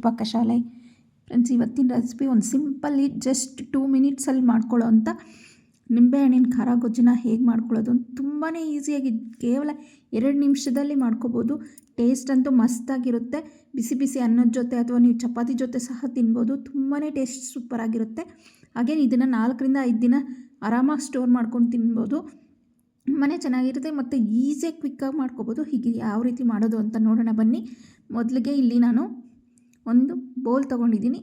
ಪಾಕಶಾಲೆ. Friends, ಇವತ್ತಿನ recipe ಒಂದು ಸಿಂಪಲ್ಲಿ just 2 ಮಿನಿಟ್ಸಲ್ಲಿ ಮಾಡ್ಕೊಳ್ಳೋ ಅಂಥ ನಿಂಬೆಹಣ್ಣಿನ ಖಾರ ಗೊಜ್ಜನ್ನ ಹೇಗೆ ಮಾಡ್ಕೊಳ್ಳೋದು ಅಂತ ತುಂಬಾ ಈಸಿಯಾಗಿ ಕೇವಲ 2 ನಿಮಿಷದಲ್ಲಿ ಮಾಡ್ಕೋಬೋದು. ಟೇಸ್ಟ್ ಅಂತೂ ಮಸ್ತಾಗಿರುತ್ತೆ. ಬಿಸಿ ಬಿಸಿ ಅನ್ನದ ಜೊತೆ ಅಥವಾ ನೀವು ಚಪಾತಿ ಜೊತೆ ಸಹ ತಿನ್ಬೋದು. ತುಂಬಾ ಟೇಸ್ಟ್ ಸೂಪರಾಗಿರುತ್ತೆ. ಹಾಗೆ ಇದನ್ನು 4 ರಿಂದ 5 ದಿನ ಆರಾಮಾಗಿ ಸ್ಟೋರ್ ಮಾಡ್ಕೊಂಡು ತಿನ್ಬೋದು. ತುಂಬಾ ಚೆನ್ನಾಗಿರುತ್ತೆ ಮತ್ತು ಈಸಿಯಾಗಿ ಕ್ವಿಕ್ಕಾಗಿ ಮಾಡ್ಕೋಬೋದು. ಹೀಗೆ ಯಾವ ರೀತಿ ಮಾಡೋದು ಅಂತ ನೋಡೋಣ ಬನ್ನಿ. ಮೊದಲಿಗೆ ಇಲ್ಲಿ ನಾನು ಒಂದು ಬೌಲ್ ತೊಗೊಂಡಿದ್ದೀನಿ.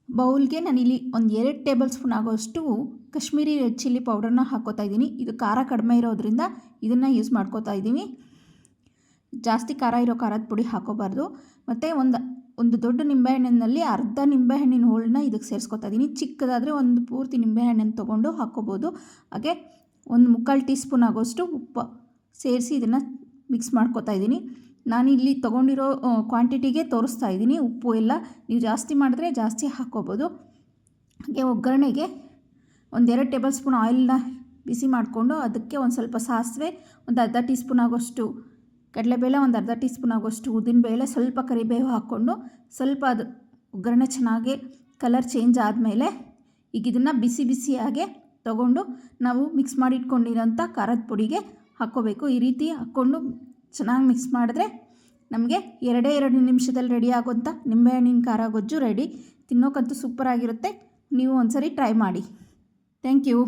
ಬೌಲ್ಗೆ ನಾನಿಲ್ಲಿ ಒಂದು 2 ಟೇಬಲ್ ಸ್ಪೂನ್ ಆಗೋಷ್ಟು ಕಾಶ್ಮೀರಿ ರೆಡ್ ಚಿಲ್ಲಿ ಪೌಡರ್ನ ಹಾಕ್ಕೋತಾ ಇದ್ದೀನಿ. ಇದು ಖಾರ ಕಡಿಮೆ ಇರೋದ್ರಿಂದ ಇದನ್ನು ಯೂಸ್ ಮಾಡ್ಕೋತಾ ಇದ್ದೀವಿ. ಜಾಸ್ತಿ ಖಾರ ಇರೋ ಖಾರದ ಪುಡಿ ಹಾಕೋಬಾರ್ದು. ಮತ್ತು ಒಂದು ದೊಡ್ಡ ನಿಂಬೆಹಣ್ಣಿನಲ್ಲಿ ಅರ್ಧ ನಿಂಬೆಹಣ್ಣಿನ ಹೋಳನ್ನ ಇದಕ್ಕೆ ಸೇರಿಸ್ಕೊತಾ ಇದ್ದೀನಿ. ಚಿಕ್ಕದಾದರೆ ಒಂದು ಪೂರ್ತಿ ನಿಂಬೆಹಣ್ಣನ್ನು ತೊಗೊಂಡು ಹಾಕ್ಕೋಬೋದು. ಹಾಗೆ ಒಂದು 3/4 ಟೀ ಸ್ಪೂನ್ ಆಗೋಷ್ಟು ಉಪ್ಪು ಸೇರಿಸಿ ಇದನ್ನು ಮಿಕ್ಸ್ ಮಾಡ್ಕೋತಾ ಇದ್ದೀನಿ. ನಾನಿಲ್ಲಿ ತೊಗೊಂಡಿರೋ ಕ್ವಾಂಟಿಟಿಗೆ ತೋರಿಸ್ತಾ ಇದ್ದೀನಿ ಉಪ್ಪು ಎಲ್ಲ. ನೀವು ಜಾಸ್ತಿ ಮಾಡಿದ್ರೆ ಜಾಸ್ತಿ ಹಾಕ್ಕೋಬೋದು. ಹಾಗೆ ಒಗ್ಗರಣೆಗೆ ಒಂದು 2 ಟೇಬಲ್ ಸ್ಪೂನ್ ಆಯಿಲ್ನ ಬಿಸಿ ಮಾಡಿಕೊಂಡು ಅದಕ್ಕೆ ಒಂದು ಸ್ವಲ್ಪ ಸಾಸಿವೆ, ಒಂದು ಅರ್ಧ ಟೀ ಸ್ಪೂನ್ ಆಗೋಷ್ಟು ಕಡಲೆಬೇಳೆ, ಒಂದು ಅರ್ಧ ಟೀ ಸ್ಪೂನ್ ಆಗೋಷ್ಟು ಉದ್ದಿನಬೇಳೆ, ಸ್ವಲ್ಪ ಕರಿಬೇವು ಹಾಕ್ಕೊಂಡು ಸ್ವಲ್ಪ ಅದು ಒಗ್ಗರಣೆ ಚೆನ್ನಾಗಿ ಕಲರ್ ಚೇಂಜ್ ಆದಮೇಲೆ ಈಗ ಇದನ್ನು ಬಿಸಿ ಬಿಸಿಯಾಗೆ ತೊಗೊಂಡು ನಾವು ಮಿಕ್ಸ್ ಮಾಡಿ ಇಟ್ಕೊಂಡಿರೋಂಥ ಖಾರದ ಪುಡಿಗೆ ಹಾಕ್ಕೋಬೇಕು. ಈ ರೀತಿ ಹಾಕ್ಕೊಂಡು ಚೆನ್ನಾಗಿ ಮಿಕ್ಸ್ ಮಾಡಿದ್ರೆ ನಮಗೆ 2 ನಿಮಿಷದಲ್ಲಿ ರೆಡಿ ಆಗೋಂಥ ನಿಂಬೆಹಣ್ಣಿನ ಖಾರ ಗೊಜ್ಜು ರೆಡಿ. ತಿನ್ನೋಕ್ಕಂತೂ ಸೂಪರಾಗಿರುತ್ತೆ. ನೀವು ಒಂದ್ಸರಿ ಟ್ರೈ ಮಾಡಿ. Thank you.